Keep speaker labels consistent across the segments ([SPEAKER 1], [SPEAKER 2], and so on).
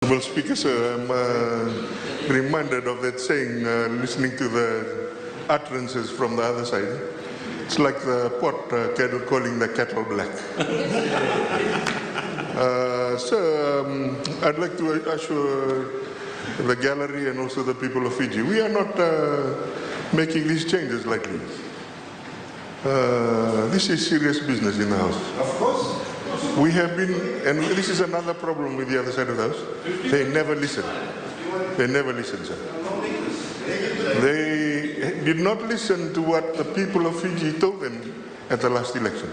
[SPEAKER 1] Well, Speaker, sir, I'm reminded of that saying, listening to the utterances from the other side. It's like the pot kettle calling the kettle black. Sir, I'd like to assure the gallery and also the people of Fiji, we are not making these changes lightly. This is serious business in the House.
[SPEAKER 2] Of course.
[SPEAKER 1] We have been, and this is another problem with the other side of the House, they never listen. They never listen, sir. They did not listen to what the people of Fiji told them at the last election.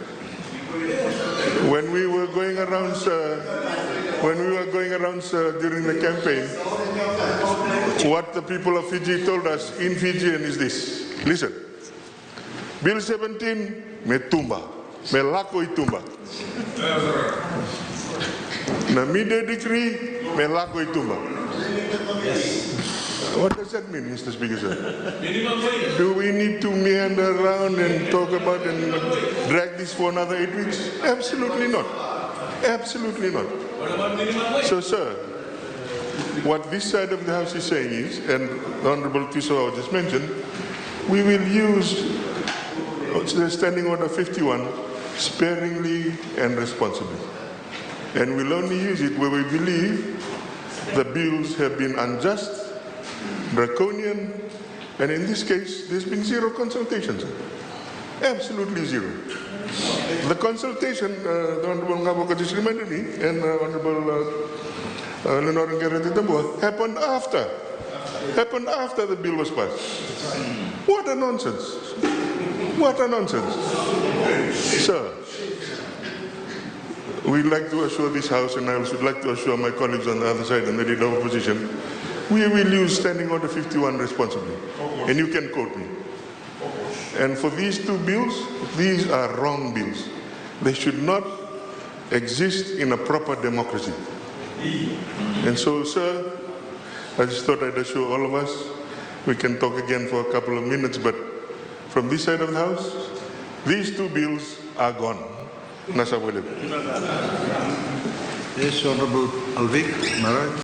[SPEAKER 1] When we were going around, sir, during the campaign, what the people of Fiji told us in Fijian is this. Listen. Bill 17, me tumba. Me lako I tumba. Na media decree, me lako I tumba. What does that mean, Mr. Speaker, sir? Do we need to meander around and talk about and drag this for another 8 weeks? Absolutely not. Absolutely not. So, sir, what this side of the House is saying is, and the Honourable Tiso just mentioned, we will use the Standing Order 51 sparingly and responsibly. And we'll only use it where we believe the bills have been unjust, draconian, and in this case, there's been zero consultations. Absolutely zero. The consultation, the Honourable Ngabo just reminded me, and Honourable Lenore happened after the bill was passed. What a nonsense. What a nonsense. Sir, we'd like to assure this House, and I would like to assure my colleagues on the other side and the leader of opposition, we will use Standing Order 51 responsibly. And you can quote me. And for these two bills, these are wrong bills. They should not exist in a proper democracy. And so, sir, I just thought I'd assure all of us, we can talk again for a couple of minutes, but from this side of the House, these two bills are gone. Nasa William.
[SPEAKER 2] Yes, Honourable Alvik, am I right?